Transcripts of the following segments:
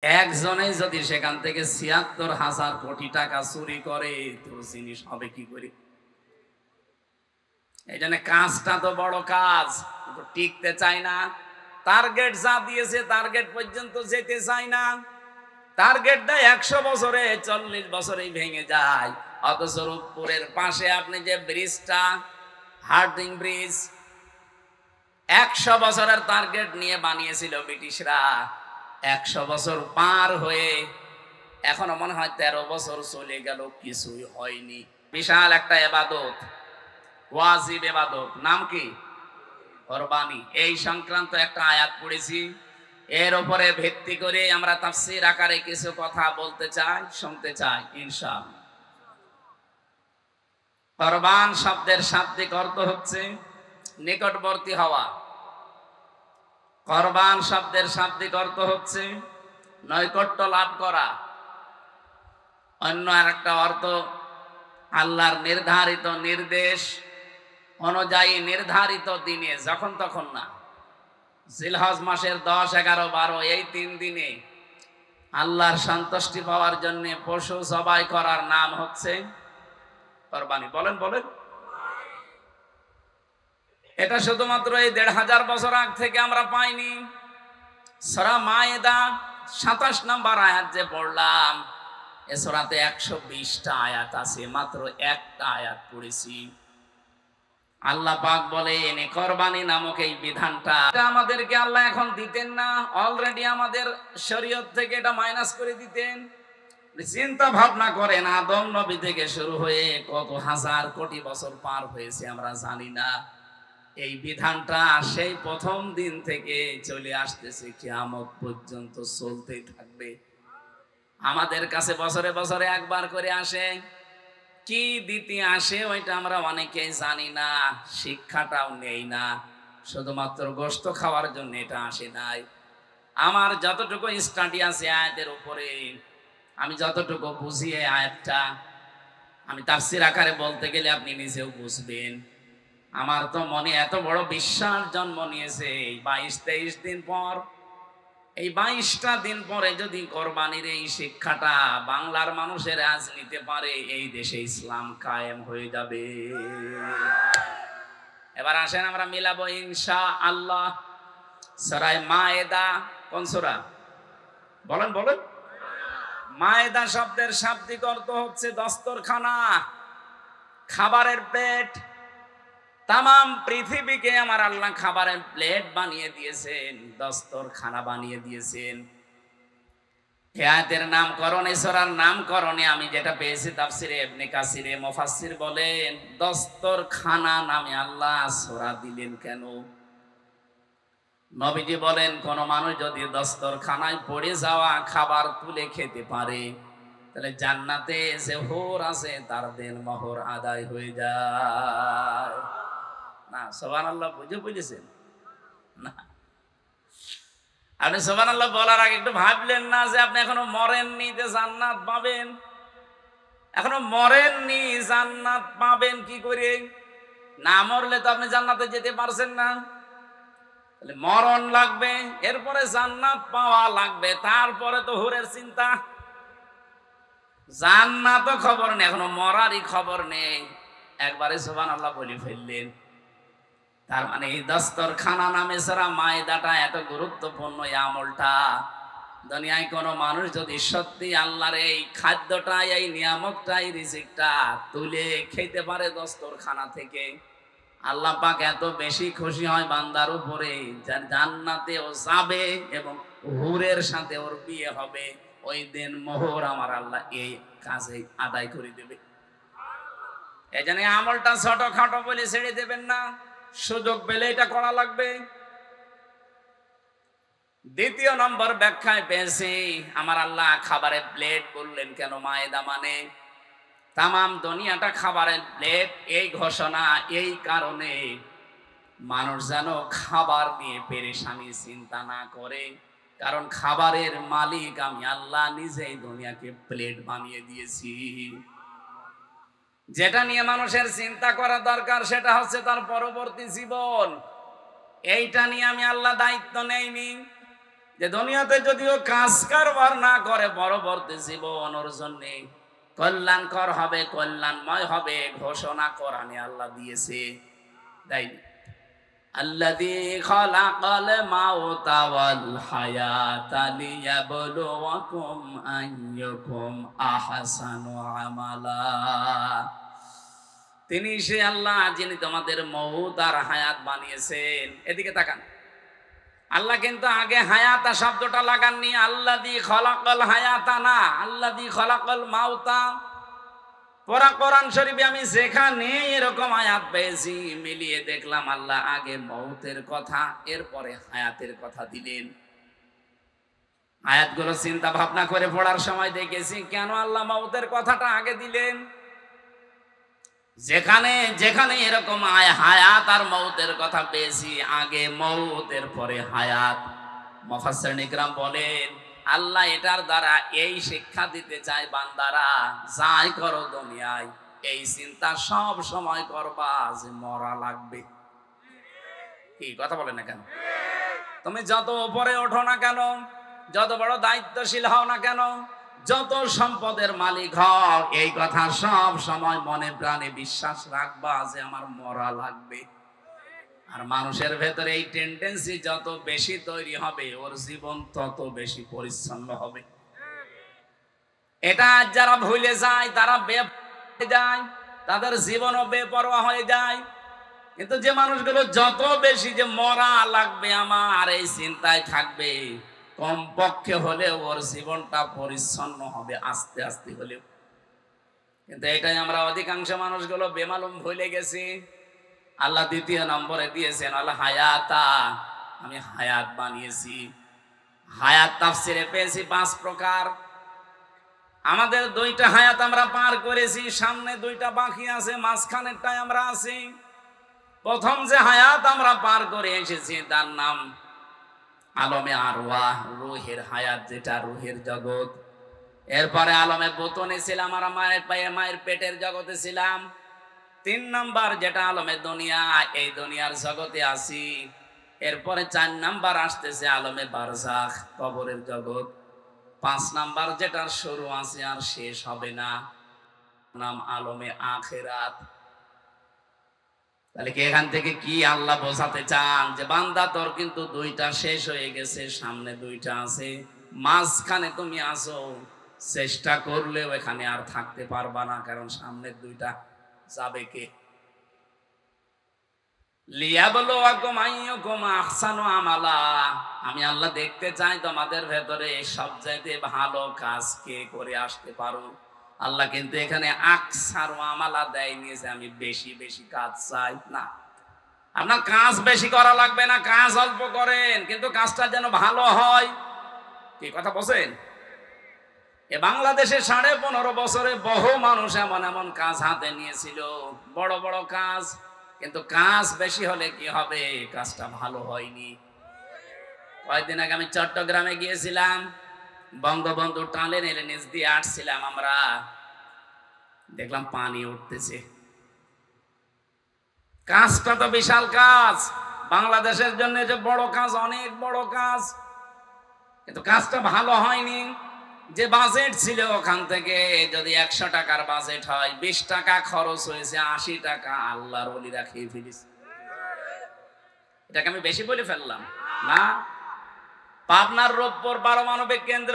একজনে যদি সেখান থেকে ৭৬,০০০ কোটি টাকা চুরি করে তো জিনিস হবে কি করে? এই জন্য কাজটা তো বড় কাজ, কিন্তু টিকতে চায় না। টার্গেট যা দিয়েছে টার্গেট পর্যন্ত যেতে চায় না। টার্গেট দেয় ১০০ বছরে, ৪০ বছরেই ভেঙে যায়। অথচ রূপপুরের পাশে আপনি যে ব্রিজটা, হার্ডিং ব্রিজ, ১০০ বছরের টার্গেট নিয়ে বানিয়েছিল ব্রিটিশরা। ১০০ বছর পার হয়ে এখনো মনে হয় ১৩ বছর চলে গেল, কিছুই হয়নি। বিশাল একটা এবাদত, ওয়াজিব এবাদত, নাম কি? কোরবানি। এই সংক্রান্ত একটা আয়াত পড়েছি। এর উপরে ভিত্তি করে আমরা তাফসীর আকারে কিছু কথা বলতে চাই, শুনতে চাই ইনশাআল্লাহ। কোরবান শব্দের শাব্দিক অর্থ হচ্ছে নিকটবর্তী হওয়া। কোরবান শব্দের শাব্দিক অর্থ হচ্ছে নৈকট্য লাভ করা। অন্য আরেকটা অর্থ আল্লাহর নির্ধারিত নির্দেশ অনুযায়ী নির্ধারিত দিনে, যখন তখন না। জিলহজ মাসের 10, 11, 12 এই 3 দিনে আল্লাহর সন্তুষ্টি পাওয়ার জন্য পশু জবাই করার নাম হচ্ছে কোরবানি। বলেন বলেন। এটা শুধুমাত্র এই ১৫০০ বছর আগ থেকে আমরা পাইনি। সূরা মায়েদা ২৭ নম্বর আয়াত যে পড়লাম, এ সূরাতে ১২০টা আয়াত আছে, মাত্র একটা আয়াত পড়েছি। আল্লাহ পাক বলেন কোরবানি নামক এই বিধানটা আমাদেরকে আল্লাহ এখন দিতেন না, অলরেডি আমাদের শরীয়ত থেকে এটা মাইনাস করে দিতেন। চিন্তা ভাবনা করেন, আদম নবী থেকে শুরু হয়ে কত হাজার কোটি বছর পার হয়েছে আমরা জানি না। এই বিধানটা সেই প্রথম দিন থেকে চলে আসতেছে, কিয়ামত পর্যন্ত চলতেই থাকবে। আমাদের কাছে বছরে বছরে একবার করে আসে। কি দিতে আসে ওইটা আমরা অনেকেই জানি না, শিক্ষাটাও নেই না। শুধুমাত্র গোশত খাওয়ার জন্য এটা আসে নাই। আমার যতটুকু স্টাডি আছে আয়াতের উপরে, আমি যতটুকু বুঝি এই আয়াতটা, আমি তাফসীর আকারে বলতে গেলে আপনি নিজেও বুঝবেন। আমার তো মনে এত বড় বিশ্বাস জন্ম নিয়েছে। 22-23 দিন পর, এই 22টা দিন পরে যদি কোরবানির এই শিক্ষাটা বাংলার মানুষের আজ নিতে পারে, এই দেশে ইসলাম কায়েম হয়ে যাবে। এবার আসেন আমরা মিলাবো ইনশাআল্লাহ। সূরা মায়েদা, কোন সূরা? বলেন বলেন। মায়েদা শব্দের শাব্দিক অর্থ হচ্ছে দস্তরখানা, খাবারের প্লেট। তামাম পৃথিবীকে আমার আল্লাহ খাবারের প্লেট বানিয়ে দিয়েছেন, দস্তরখানা বানিয়ে দিয়েছেন। আয়াতের নামকরণে, সূরার নামকরণে আমি যেটা পেয়েছি তাফসিরে ইবনে কাসিরে মুফাসসির বলেন, দস্তরখানা নামে আল্লাহ সূরা দিলেন কেন? নবীজি বলেন, কোন মানুষ যদি দস্তরখানায় পড়ে যাওয়া খাবার তুলে খেতে পারে, তাহলে জান্নাতে যে হুর আছে তার দেন মোহর আদায় হয়ে যায়। না, সুবহানাল্লাহ বুঝে বুঝেছেন না? আপনি সুবহানাল্লাহ বলার আগে একটু ভাবলেন না যে আপনি এখনো মরেননি যে জান্নাত পাবেন? এখনো মরেননি, জান্নাত পাবেন কি করে? না মরলে তো আপনি জান্নাতে যেতে পারছেন না। তাহলে মরণ লাগবে, এরপরে জান্নাত পাওয়া লাগবে, তারপরে তো হুরের চিন্তা। জান্নাতও খবর নেই, এখনো মরারই খবর নেই, একবারে সুবহানাল্লাহ বলে ফেললেন। তার মানে এই দস্তরখানা নামে সূরা মায়েদাটা এত গুরুত্বপূর্ণ। এই আমলটা দুনিয়ায় কোনো মানুষ যদি সত্যি আল্লাহর এই খাদ্যটা, এই নিয়ামতটা, এই রিজিকটা তুলে খেতে পারে দস্তরখানা থেকে, আল্লাহ পাক এত বেশি খুশি হয় বান্দার উপরে, যার জান্নাতে ও যাবে এবং হুরের সাথে ওর বিয়ে হবে। ওই দিন মোহর আমার আল্লাহ এই কাজে আদায় করে দেবে। এই জন্য আমলটা ছোটখাটো বলে ছেড়ে দেবেন না, সুযোগ পেলে এটা করা লাগবে। দ্বিতীয় নম্বর ব্যাখ্যায় পেয়েছি, আমার আল্লাহ খাবারের প্লেট বললেন কেন? মায়েদা মানে তামাম দুনিয়াটা খাবারের প্লেট। এই ঘোষণা এই কারণে, মানুষ যেন খাবার নিয়ে পেরেশানি চিন্তা না করে। কারণ খাবারের মালিক আমি আল্লাহ নিজেই দুনিয়াকে প্লেট বানিয়ে দিয়েছি। যেটা নিয়ে মানুষের চিন্তা করা দরকার সেটা হচ্ছে তার পরবর্তী জীবন। এইটা নিয়ে আমি আল্লাহ দায়িত্ব নেইনি। যে দুনিয়াতে যদিও কাজ কারবার না করে পরবর্তী জীবন ওর জন্য কল্যাণকর হবে, কল্যাণময় হবে ঘোষণা কোরআনে আল্লাহ দিয়েছে। তাই আল্লাযী খালাকাল মাউতা ওয়াল হায়াতা লিয়াবলুয়াকুম আইয়ুকুম আহসানু আমালা। তিনি সে আল্লাহ যিনি তোমাদের মউত আর হায়াত বানিয়েছেন। এদিকে তাকান, আল্লাহ কিন্তু আগে হায়াতা শব্দটা লাগাননি, আল্লাযী খালাকাল হায়াতা না, আল্লাযী খালাকাল মাউতা। পুরা কোরআন শরীফে আমি যেখানে এরকম আয়াত পেয়েছি মিলিয়ে দেখলাম আল্লাহ আগে মউতের কথা এরপরে হায়াতের কথা দিলেন। আয়াতগুলো চিন্তা ভাবনা করে পড়ার সময় দেখেছি কেন আল্লাহ মউতের কথাটা আগে দিলেন। যেখানে যেখানে এরকম হায়াত আর মউতের কথা পেয়েছি আগে মউতের পরে হায়াত। মুফাসসিরিন ইকরাম বলেন আল্লাহ এটার দ্বারা এই শিক্ষা দিতে চায় বান্দারা যাই করো দুনিয়ায় এই চিন্তা সব সময় করবা যে মরা লাগবে। কি কথা বলে না কেন? তুমি যত উপরে ওঠো না কেন, যত বড় দায়িত্বশীল হও না কেন, যত সম্পদের মালিক হও, এই কথা সব সময় মনে প্রাণে বিশ্বাস রাখবা যে আমার মরা লাগবে। আর মানুষের ভেতরে এই টেন্ডেন্সি যত বেশি তৈরি হবে ওর জীবন তত বেশি পরিচ্ছন্ন হবে। এটা যারা ভুলে যায় তারা বেপরোয়া যায়, তাদের জীবনও বেপরোয়া হয়ে যায়। কিন্তু যে মানুষগুলো যত বেশি যে মরা লাগবে আমার এই চিন্তায় থাকবে, কমপক্ষে হলেও ওর জীবনটা পরিচ্ছন্ন হবে আস্তে আস্তে হলেও। কিন্তু এটাই আমরা অধিকাংশ মানুষগুলো বেমালুম ভুলে গেছি। আল্লাহ দ্বিতীয় নম্বরে দিয়েছেন আল হায়াতা, আমি হায়াত বানিয়েছি। হায়াত তাফসিরে পেয়েছি 5 প্রকার। আমাদের 2টা হায়াত আমরা পার করেছি, সামনে 2টা বাকি আছে, মাঝখানেরটাই আমরা আছি। প্রথম যে হায়াত আমরা পার করে এসেছি তার নাম আলমে আরওয়াহ, রূহের হায়াত, যেটা রূহের জগৎ। এরপরে আলমে বুতুনে ছিলাম, আমরা মায়ের পেটের জগতে ছিলাম। 3 নাম্বার যেটা আলমে দুনিয়া, এই দুনিয়ার জগতে আছি। এরপরে 4 নাম্বার আসতেছে আলমে বারজাখ, কবরের জগৎ। 5 নাম্বার যেটার শুরু আছে আর শেষ হবে না, নাম আলমে আখিরাত। তাহলে কি এখান থেকে কি আল্লাহ বোঝাতে চান যে বান্দা তোর কিন্তু 2টা শেষ হয়ে গেছে, সামনে 2টা আছে, মাঝখানে তুমি আসো, চেষ্টা করলেও এখানে আর থাকতে পারবা না, কারণ সামনের 2টা যাবে কে? লিয়াবলুয়াকুম আইয়ুকুম আহসানু আমালা। আমি আল্লাহ দেখতে চাই তোমাদের ভেতরে সবচাইতে ভালো কাজ কে করে আসতে পারো। আল্লাহ কিন্তু এখানে আকসারু আমালা দেয়নি যে আমি বেশি বেশি কাজ চাই না। আপনার কাজ বেশি করা লাগবে না, কাজ অল্প করেন, কিন্তু কাজটা যেন ভালো হয়। কি কথা বলছেন? এ বাংলাদেশে 15.5 বছরে বহু মানুষ এমন এমন কাজ হাতে নিয়েছিল, বড় বড় কাজ, কিন্তু কাজ বেশি হলে কি হবে? কাজটা ভালো হয়নি। কয়েকদিন আগে আমি চট্টগ্রামে গিয়েছিলাম, বঙ্গবন্ধু টানেলের নিচ দিয়ে আসছিলাম, আমরা দেখলাম পানি উঠতেছে। কাজটা তো বিশাল কাজ, বাংলাদেশের জন্য যে বড় কাজ, অনেক বড় কাজ, কিন্তু কাজটা ভালো হয়নি। যে বাজেট ছিল ওখান থেকে যদি 100 টাকার বাজেট হয়, 20 টাকা খরচ হয়েছে, 80 টাকা আল্লাহর ওলিরা খেয়ে ফেলেছে। এটাকে আমি বেশি বলে ফেললাম না? পাবনার রূপপুর পারমাণবিক কেন্দ্র,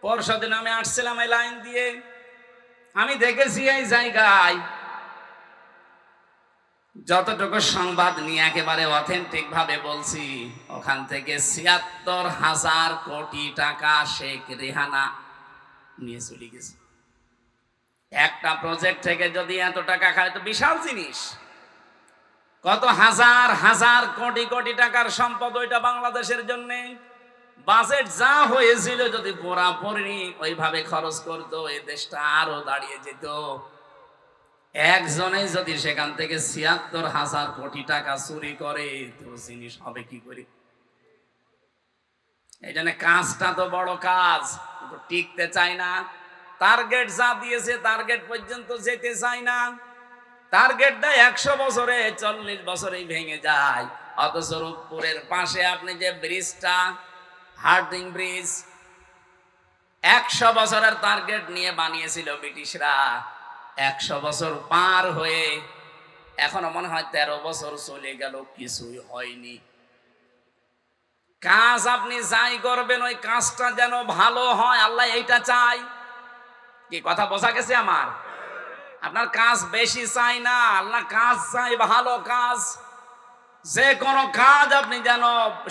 পরশুদিন আমি আসছিলাম এই লাইন দিয়ে, আমি দেখেছি এই জায়গায় যতটুকু সংবাদ নিয়ে একেবারে অথেন্টিক ভাবে বলছি, ওখান থেকে ৭৬,০০০ কোটি টাকা শেখ রেহানা নিয়ে চলে গেছে। একটা প্রজেক্ট থেকে যদি এত টাকা খায় তো বিশাল জিনিস। কত হাজার হাজার কোটি কোটি টাকার সম্পদ ওইটা বাংলাদেশের জন্য। বাজেট যা হয়েছিল যদি পুরাপুরি ওইভাবে খরচ করতো, এই দেশটা আরো দাঁড়িয়ে যেত। একজনে যদি সেখান থেকে ৭৬,০০০ কোটি টাকা চুরি করে তো জিনিস হবে কি করে? এই জন্য কাজটা তো বড় কাজ, কিন্তু টিকতে চায় না। টার্গেট যা দিয়েছে টার্গেট পর্যন্ত যেতে চায় না। টার্গেট দেয় 100 বছরে, 40 বছরেই ভেঙে যায়। অথচ রূপপুরের পাশে আপনি যে ব্রিজটা হার্ডিং ব্রিজ 100 বছরের টার্গেট নিয়ে বানিয়েছিল ব্রিটিশরা। 100 বছর পার হয়ে এখনো মনে হয় 13 বছর চলে গেল, কিছুই হয়নি। কাজ আপনি যাই করবেন ওই কাজটা যেন ভালো হয়, আল্লাহ এইটা চাই। কি কথা বোঝা গেছে আমার? আপনার কাজ বেশি চাই না, আল্লাহ কাজ চাই ভালো কাজ। যে কোনো কাজ আপনি যেন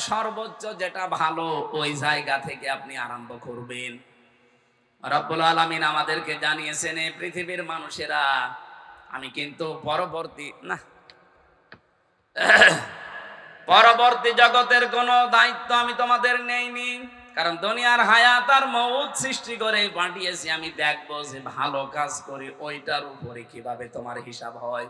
সর্বোচ্চ যেটা ভালো ওই জায়গা থেকে আপনি আরম্ভ করবেন। রব্বুল আলামিন আমাদেরকে জানিয়েছেন, এই পৃথিবীর মানুষেরা আমি কিন্তু পরবর্তী জগতের কোনো দায়িত্ব আমি তোমাদের নেইনি, কারণ দুনিয়ার হায়াত আর মউত সৃষ্টি করে পাঠিয়েছি। আমি দেখবো যে ভালো কাজ করি ওইটার উপরে কিভাবে তোমার হিসাব হয়।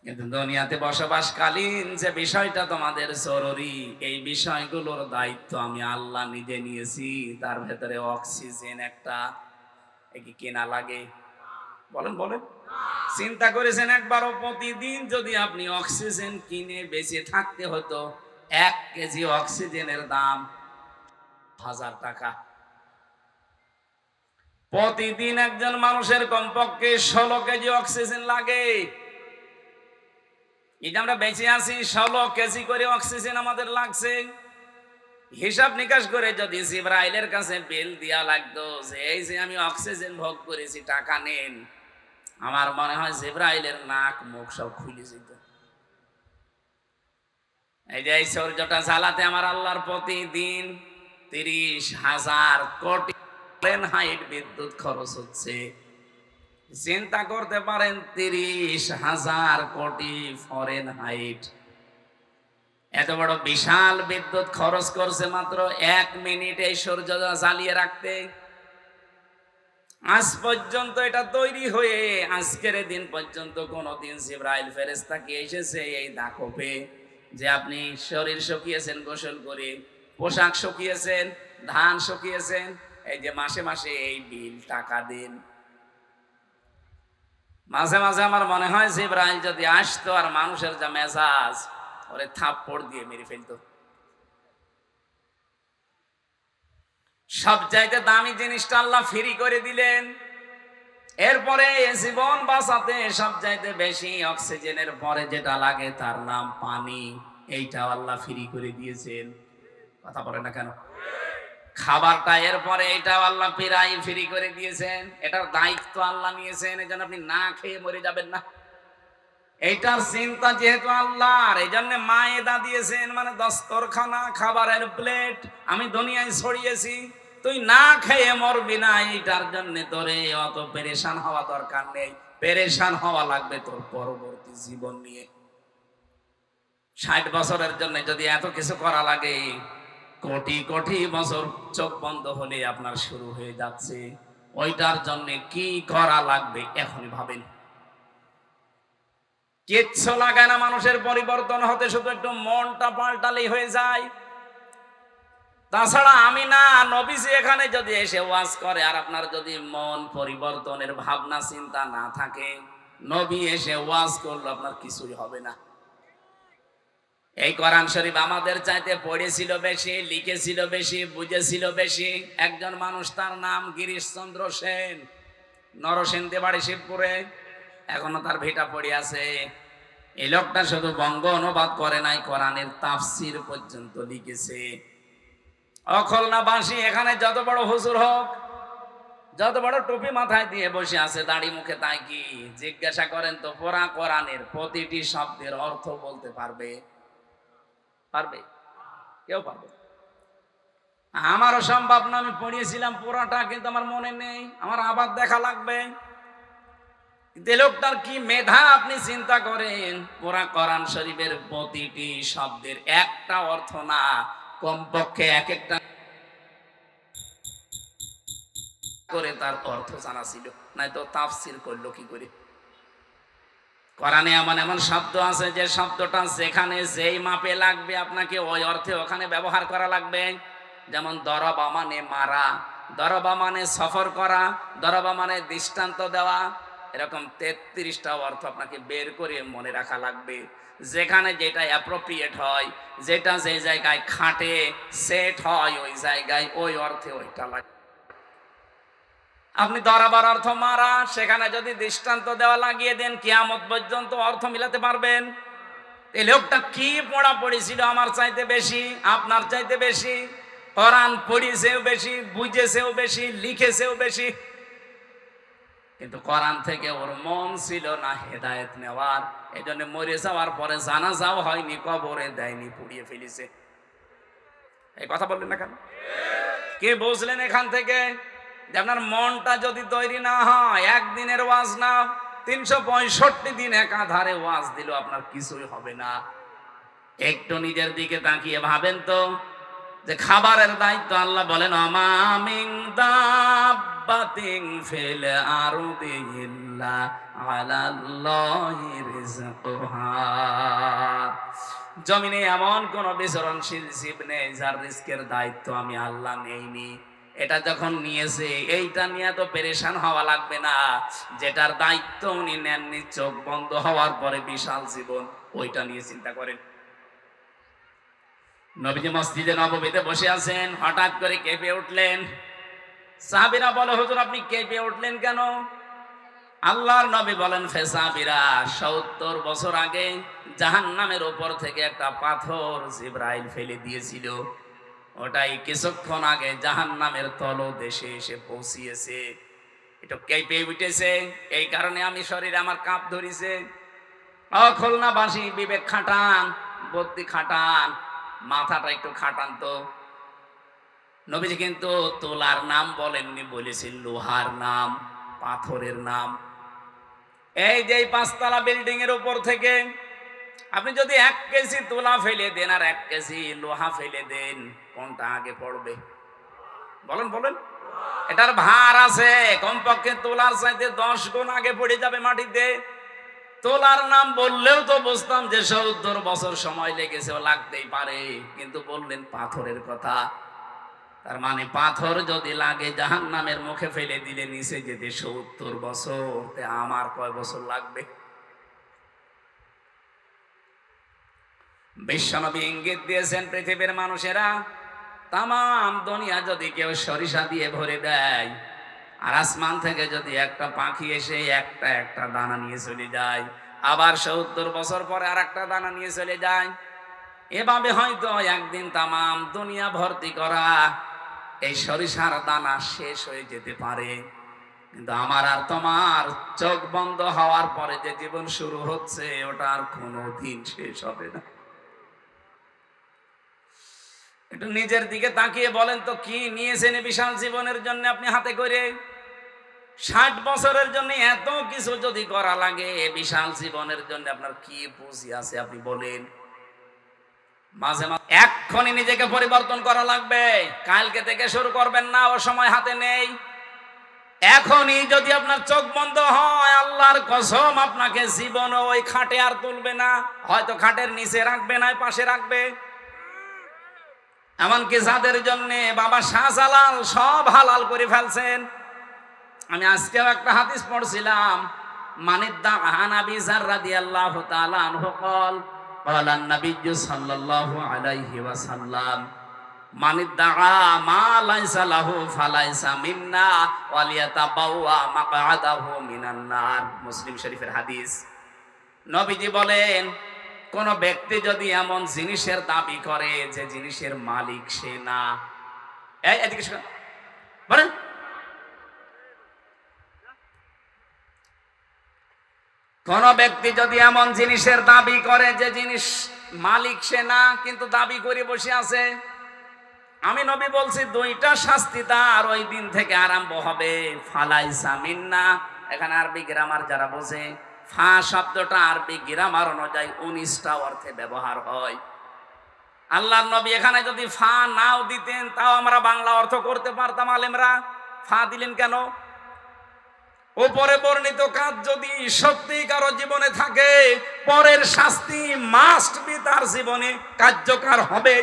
কিন্তু দুনিয়াতে বসবাসকালীন যে বিষয়টা তোমাদের জরুরি, এই বিষয়গুলোর দায়িত্ব আমি আল্লাহ নিজে নিয়েছি। তার ভেতরে অক্সিজেন একটা, কি কেনা লাগে? বলেন বলেন, চিন্তা করেছেন একবারও? প্রতিদিন যদি আপনি অক্সিজেন কিনে বেঁচে থাকতে হতো, 1 কেজি অক্সিজেনের দাম 1000 টাকা। প্রতিদিন একজন মানুষের কমপক্ষে 16 কেজি অক্সিজেন লাগে। এই যে আমরা বেঁচে আছি, 16 কেজি করে অক্সিজেন আমাদের লাগছে। হিসাব নিকাশ করে যদি জিবরাইলের কাছে বিল দেয়া লাগতো যে এই যে আমি অক্সিজেন ভোগ করেছি, টাকা নেন, আমার মনে হয় জিবরাইলের নাক মুখ সব খুলে যেত। এই যে এই সূর্যটা জ্বালাতে আমার আল্লাহর প্রতিদিন 30,000 কোটি ফারেনহাইট বিদ্যুৎ খরচ হচ্ছে। চিন্তা করতে পারেন, 30,000 কোটি ফারেনহাইট, এত বড় বিশাল বিদ্যুৎ খরচ করছে মাত্র 1 মিনিট এই সূর্য জ্বালিয়ে রাখতে। আজ পর্যন্ত এটা তৈরি হয়ে আজকের দিন পর্যন্ত কোনদিন জিবরাইল ফেরেশতা কি এসেছে এই দাকপে যে আপনি শরীর শুকিয়েছেন গোসল করে, পোশাক শুকিয়েছেন, ধান শুকিয়েছেন, এই যে মাসে মাসে এই বিল টাকা দিন? মাঝে মাঝে আমার মনে হয় জিবরাইল যদি আসতো আর মানুষের যা মেজাজ, ওরে থাপ্পড় দিয়ে মেরে ফেলতো। সবচাইতে দামি জিনিসটা আল্লাহ ফ্রি করে দিলেন। এরপরে জীবন বাঁচাতে সবচাইতে বেশি অক্সিজেনের পরে যেটা লাগে তার নাম পানি, এইটাও আল্লাহ ফ্রি করে দিয়েছেন। কথা বলে না কেন? খাবারটা এরপরে এটাও আল্লাহ প্রায় ফ্রি করে দিয়েছেন। এটার দায়িত্ব আল্লাহ নিয়েছেন, এই জন্য আপনি না খেয়ে মরে যাবেন না। এইটার চিন্তা যেহেতু আল্লাহর, এই জন্য মায়েদা দিয়েছেন, মানে দস্তরখানা, খাবারের প্লেট আমি দুনিয়ায় ছড়িয়েছি, তুই না খেয়ে মরবি না। এইটার জন্য তোরে অত পেরেশান হওয়া দরকার নেই। পেরেশান হওয়া লাগবে তোর পরবর্তী জীবন নিয়ে। 60 বছরের জন্য যদি এত কিছু করা লাগে, কোটি কোটি বছর চোখ বন্ধ হলে আপনার শুরু হয়ে যাচ্ছে। ওইটার জন্য কি করা লাগবে এখনই ভাবেন। কিচ্ছু লাগে না মানুষের পরিবর্তন হতে, শুধু একটু মনটা পাল্টালেই হয়ে যায়। তাছাড়া আমি না, নবীজি এখানে যদি এসে ওয়াজ করে আর আপনার যদি মন পরিবর্তনের ভাবনা চিন্তা না থাকে, নবী এসে ওয়াজ করলে আপনার কিছুই হবে না। এই কোরআন শরীফ আমাদের চাইতে পড়েছিল বেশি, লিখেছিল বেশি, বুঝেছিল বেশি একজন মানুষ, তার নাম গিরিশচন্দ্র সেন, নরসিংদী বাড়ি, শিবপুরে। এখনো তার ভিটা পড়ে আছে। এই লোকটা শুধু বঙ্গ অনুবাদ করে নাই, কোরআনের তাফসির পর্যন্ত লিখেছে। অখলনাবাসী এখানে যত বড় হুজুর হোক, যত বড় টুপি মাথায় দিয়ে বসে আছে, দাড়ি মুখে তাই কি, জিজ্ঞাসা করেন তো পুরা কোরআনের প্রতিটি শব্দের অর্থ বলতে পারবে? পারবে? কেউ পারবে? আমারও সম্ভব না, আমি পড়িয়েছিলাম পুরাটা, কিন্তু আমার মনে নেই, আমার আবার দেখা লাগবে। লোকটার কি মেধা আপনি চিন্তা করেন। পুরা কোরআন শরীফের প্রতিটি শব্দের একটা অর্থ না, কমপক্ষে এক একটা করে তার অর্থ জানা ছিল, নাই তো তাফসির করলো কি করে? কোরআনে এমন এমন শব্দ আছে যে শব্দটা যেখানে যেই মাপে লাগবে আপনাকে ওই অর্থে ওখানে ব্যবহার করা লাগবে। যেমন দরবা মানে মারা, দরবা মানে সফর করা, দরবা মানে দৃষ্টান্ত দেওয়া। এরকম 33টা অর্থ আপনাকে বের করে মনে রাখা লাগবে। যেখানে যেটা অ্যাপ্রোপ্রিয়েট হয়, যেটা যে জায়গায় খাটে সেট হয়, ওই জায়গায় ওই অর্থে ওইটা লাগে। আপনি ধরাবার অর্থ মারা, সেখানে যদি দৃষ্টান্ত দেওয়া লাগিয়ে দেন কিয়ামত পর্যন্ত অর্থ মিলাতে পারবেন? এই লোকটা কি পড়া পড়েছিল আমার চাইতে বেশি, আপনার চাইতে বেশি, কোরআন পড়িয়েছেও বেশি, বুঝেছেও বেশি, লিখেছেও বেশি, কিন্তু কোরআন থেকে ওর মন ছিল না হেদায়েত নেওয়ার। এই জন্য মরে যাওয়ার পরে জানাজাও হয়নি, কবরে দেয়নি, পুড়িয়ে ফেলেছে। এই কথা বললেন না কেন? কে বুঝলেন এখান থেকে যে আপনার মনটা যদি তৈরি না হয়, একদিনের ওয়াজ না 365 দিন একাধারে ওয়াজ দিল আপনার কিছুই হবে না। একটু নিজের দিকে তাকিয়ে ভাবেন তো, যে খাবারের দায়িত্ব আল্লাহ বলেন অমামিং দাব্বাতিন ফিল আরদি ইল্লা আলাল্লাহি রিজকুহা। জমিনে এমন কোন বিচরণশীল জীব নেই যার রিজকের দায়িত্ব আমি আল্লাহ নেইনি। এটা যখন নিয়েছে, এইটা নিয়ে তো পেরেশান হওয়া লাগবে না। যেটার দায়িত্ব উনি নেননি, চোখ বন্ধ হওয়ার পরে বিশাল জীবন, ওইটা নিয়ে চিন্তা করেন। নবীজি মসজিদে নববীতে বসে আছেন, হঠাৎ করে কেঁপে উঠলেন। সাহাবীরা বলে, হুজুর আপনি কেঁপে উঠলেন কেন? আল্লাহর নবী বলেন, ফেসাবিরা 70 বছর আগে জাহান্নামের উপর থেকে একটা পাথর জিবরাইল ফেলে দিয়েছিল। ওটাই কিছুক্ষণ আগে জাহান্নামের তলদেশে এসে পৌঁছিয়েছে। এটা কেঁপে উঠেছে, এই কারণে আমি শরীরে আমার কাঁপ ধরেছে। খুলনাবাসী বিবেক খাটান, বুদ্ধি খাটান, মাথাটা একটু খাটান তো। নবীজি কিন্তু তোলার নাম বলেননি, বলেছেন লোহার নাম, পাথরের নাম। এই যে 5 তলা বিল্ডিং এর উপর থেকে আপনি যদি 1 কেজি তোলা ফেলে দেন আর 1 কেজি লোহা ফেলে দেন, কোনটা আগে পড়বে? বলেন বলেন। এটার ভার আছে, কমপক্ষে তোলার চাইতে 10 গুণ আগে পড়ে যাবে মাটিতে। তোলার নাম বললেও তো বুঝতাম যে 70 বছর সময় লেগেছে, লাগতেই পারে, কিন্তু বললেন পাথরের কথা। তার মানে পাথর যদি লাগে জাহান্নামের মুখে ফেলে দিলে নিচে যেতে 70 বছর, আমার কয় বছর লাগবে? বিশ্বনবী ইঙ্গিত দিয়েছেন, পৃথিবীর মানুষেরা তামাম দুনিয়া যদি কেউ সরিষা দিয়ে ভরে দেয়, আর আসমান থেকে যদি একটা পাখি এসে একটা একটা দানা নিয়ে চলে যায়, আবার 70 বছর পরে আর একটা দানা নিয়ে চলে যায়, এভাবে হয়তো একদিন তামাম দুনিয়া ভর্তি করা এই সরিষার দানা শেষ হয়ে যেতে পারে। কিন্তু আমার আর তোমার চোখ বন্ধ হওয়ার পরে যে জীবন শুরু হচ্ছে, ওটা আর কোনোদিন শেষ হবে না। একটু নিজের দিকে তাকিয়ে বলেন তো, কি নিয়েছেন বিশাল জীবনের জন্য আপনি হাতে করে? 60 বছরের জন্য এত কিছু যদি করা লাগে, বিশাল জীবনের জন্য আপনার কি পুঁজি আছে আপনি বলেন? মাঝে মাঝে এক্ষুনি নিজেকে পরিবর্তন করা লাগবে। কালকে থেকে শুরু করবেন না, ও সময় হাতে নেই। এখনই যদি আপনার চোখ বন্ধ হয়, আল্লাহর কসম আপনাকে জীবন ওই খাটে আর তুলবে না। হয়তো খাটের নিচে রাখবে, না পাশে রাখবে। এমনকি যাদের জন্য বাবা শাহজালাল সব হালাল করে ফেলছেন। আমি আজকেও একটা হাদিস পড়ছিলাম, মানিদ্দা আনাবি জার রাদিয়াল্লাহু তাআলা আনহু قال قال النبي صلى الله عليه وسلم من ادعى ما ليس له فليس منا وليتبوأ مقعده من النار। মুসলিম শরীফের হাদিস। নবীজি বলেন, কোন ব্যক্তি যদি এমন জিনিসের দাবি করে যে জিনিসের মালিক সে না, এদিকে বলেন, কোন ব্যক্তি যদি এমন জিনিসের দাবি করে যে জিনিস মালিক সে না, কিন্তু দাবি করে বসে আছে, আমি নবী বলছি 2টা শাস্তি তার ওই দিন থেকে আরম্ভ হবে। ফালাইসা মিন্না, এখানে আরবি গ্রামার যারা বোঝে, ফা শব্দটা আরবি গ্রামার অনুযায়ী 19টা অর্থে ব্যবহার হয়। আল্লাহর নবী এখানে যদি ফা নাও দিতেন, তাও আমরা বাংলা অর্থ করতে পারতাম। আলেমরা ফা দিলেন কেন? উপরে বর্ণিত কাজ যদি সত্যি কারো জীবনে থাকে, পরের শাস্তি মাস্ট বি তার জীবনে কার্যকর হবে।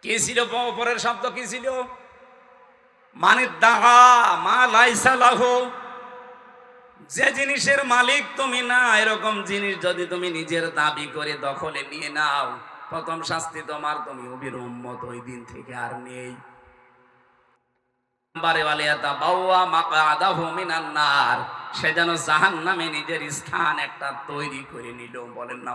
কি ছিল পরের শব্দ? কি ছিল? মানে দাহা মা লাইসা লাহু, যে জিনিসের মালিক তুমি না, এরকম জিনিস যদি তুমি নিজের দাবি করে দখলে নিয়ে নাও, প্রথম শাস্তি তোমার, তুমি নবীর উম্মত ওই দিন থেকে আর নেই। সে যেন জাহান্নামে নিজের স্থান একটা তৈরি করে নিল। বলেন না।